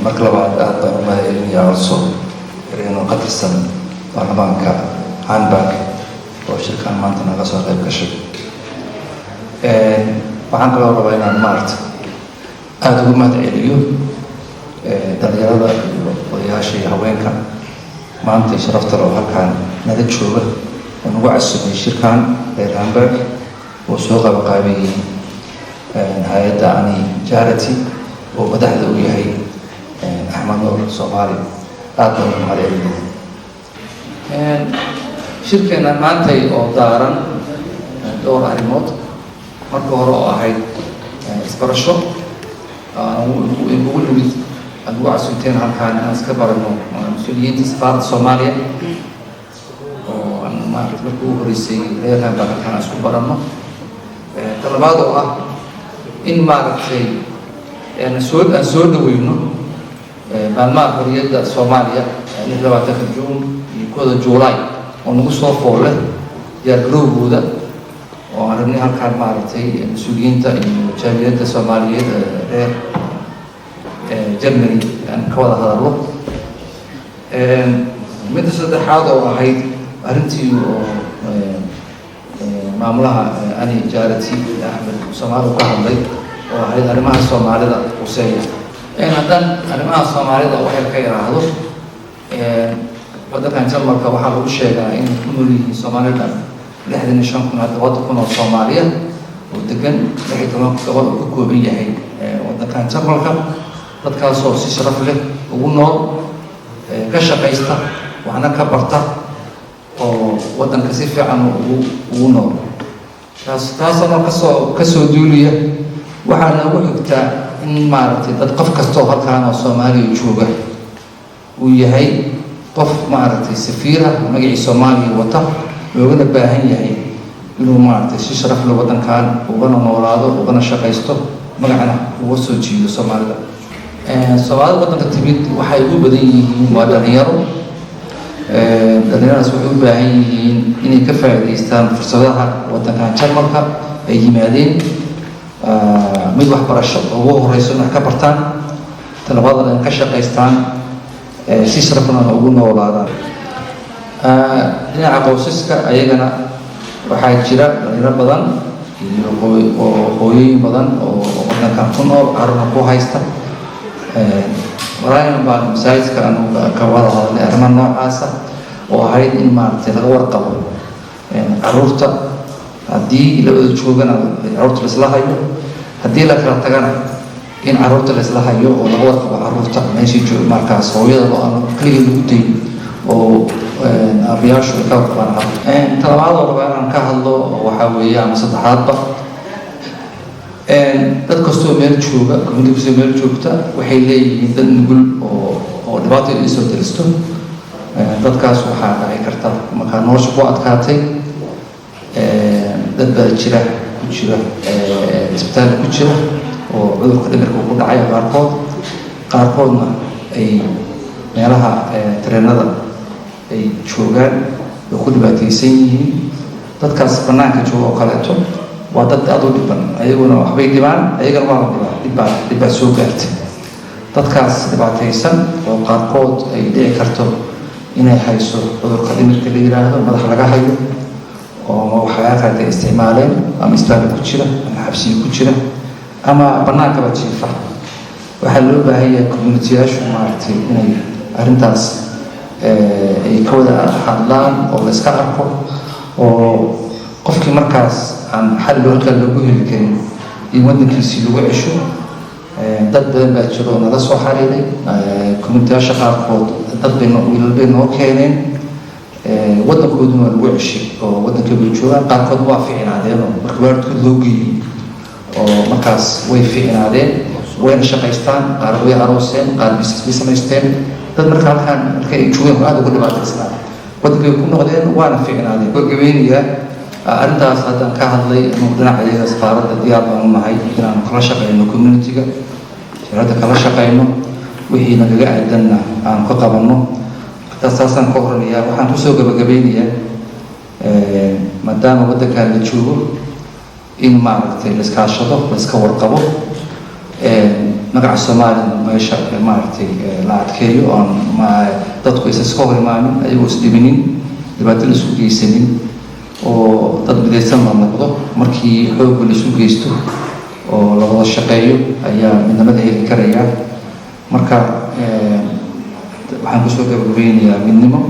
marka labaad aad baan u mahadcelinayaa also inuu ka tirsan baarlamaanka Hamburg oo shirkan maanta naga soo qayb gashay. waxaan kaloo rabaa inaan aad ugu mahadceliyo dhalinyarada iyo odayaasha iyo haweenka maanta sharafta loo halkaan nala jooga oo nagu casuumay shirkan reer Hamburg oo soo qabanqaabiyey hay'adda Ani Charity oo madaxda u yahay Axmed Nuur Soomaali. aad baan ugu mahadcelinayaa shirkeena maanta oo daaran dhowr arrimood. marka hore oo ahayd isbarasho ugu nimid aad ugu casuumteen halkaan inaan iska barano mas-uuliyiinta safaaradda Soomaaliya oo aan markii ugu horeysay reer Hamburg halkaan isku barano. talabaad oo ah in aan soo dhaweyno maalmaha xorriyadda Soomaaliya 20 Juun iyo 1 Juulaay oo nagu soo foole diyaargarowgooda oo aan rabnay halkaan mas-uuliyiinta iyo jaaliyadda Soomaaliyeed reer Germany aan ka wada hadalno. midda saddexaad oo ahayd arrintii oo maamulaha Ani Charity Axmed Soomaali ka hadlay oo ahayd arrimaha Soomaalida quseeya. haddaan arrimaha Soomaalida waxay ka yiraahdo waddankan Jarmalka waxaa lagu sheegaa in ku nool yihiin Soomaalida 65,000 hadda waddan oo Soomaaliya oo degan 16 gobol oo ka kooban yahay waddankan Jarmalka. dadkaas oo si sharaf leh ugu nool ka shaqaysta waxna ka barta oo waddanka si fiican ugu nool. taasoo ka soo duuliya waxaana ugu xigtaa in dad qof kastoo halkaan oo Soomaaliya jooga uu yahay qof safiir ah magacii Soomaaliya wata loogana baahan yahay inuu si sharaf leh waddankan ugana noolaado ugana shaqaysto magacana uga soo jiido Soomaalida. Soomaalida waddanka timid waxay ugu badan yihiin waa dhalinyaro. dhalinyaradaas waxay u baahan yihiin inay ka faa'iidaystaan fursadaha waddankan Jarmalka ay yimaadeen. mid waxbarasho ugu horeyso inay ka bartaan, talabaadna in ka shaqaystaan si sharafna ugu noolaadaan. dhinaca qoysaska ayagana waxaa jira dhalinyaro badan iyo hooyooyin badan oo waddankan ku nool carruurna ku haysta. walaalahan baan masaajidka aanu ka wada hadalnay arrimaha noocaasa oo ahayd in laga warqabo carruurta haddii labada joogana carruurta la isla hayo, haddii la kala tagana in carruurta la isla hayo oo laga warqabo carruurta meeshii jooga markaas hooyada oo aan kaliya lagu dayn oo aabayaashu ay ka warqabaan. talabaad oo rabaa inaan ka hadlo waxaa weeye ama saddexaadba dad kastoo meel jooga community kastoo meel joogta waxay leeyihiin dad nugul oo dhibaato ay soo daristo. dadkaas waxaa dhici karta markaa nolosha ku adkaatay dad baa ku jira isbitaal ku jira oo cudurka dhimirka ku dhacay qaarkoodna ay meelaha tareenada ay joogaan oo ku dhibaataysan yihiin. dadkaas banaanka jooga oo kaleeto waa dad aad u dhiban, ayaguna waxbay dhibaan, ayagana waa dhibbaa soo gaartay. dadkaas dhibaataysan oo qaarkood ay dhici karto inay hayso cudurka dhimirka la yiraahdo, madax laga hayo oo waxyaalaha ay isticmaaleen ama isbitaal ku jira ama xabsiyo ku jira ama bannaankaba jiifa. waxaa loo baahan yahay community-yaashu inay arrintaas ay ka wada hadlaan oo la iska arko oo qofkii markaas aan xal halkaa loogu heli karin in waddankiisii lagu cesho. dad badan baa jiro oo nala soo xariiray community-yaasha qaarkood wiilal bay noo keeneen waddankooduna waa lagu ceshay oo waddankay joogaan. qaarkood waa fiicnaadeen oo marka waalidkood loo geeyey oo markaas way fiicnaadeen wayna shaqaystaan, qaar way arooseen, qaar business bay samaysteen. dad markay joogeen aad ugu dhibaataysnaa waddankay ku noqdeen waana fiicnaadeen. gabagabeynayaa arrintaas haddaan ka hadlay inuu dhinacayaga safaaradda diyaar baan u nahay inaan kala shaqeyno community-ga, shirkadda kala shaqeyno, wixii nagaga aadanna aan ka qabanno. taasaan ka horanayaa. waxaan kusoo gabagabeynayaa maadaama waddankan la joogo in la iskaashado, la iska warqabo. magaca Soomaaliya meesha maaragtay la adkeeyo oon dadku isa iska hor imaanin ayagoo isdhibinin dhibaato la isu geysanin oo dad midaysan la noqdo markii xoogga la isu geysto oo la wada shaqeeyo ayaa midnimada heli karaya marka waxaan kusoo gabagabeynayaa midnimo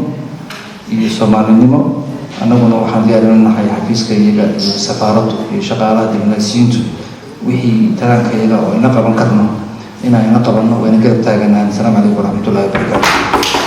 iyo soomaalinimo annaguna waxaan diyaarinahay xafiiska iyaga iyo safaaraddu iyo shaqaalaha diblomaasiyiintu wixii taraanka iyaga oo ina qaban karno inaan ina qabanno wayna garab taaganaan. Assalaamu calaykum waraxmatullaahi wabarakaatu.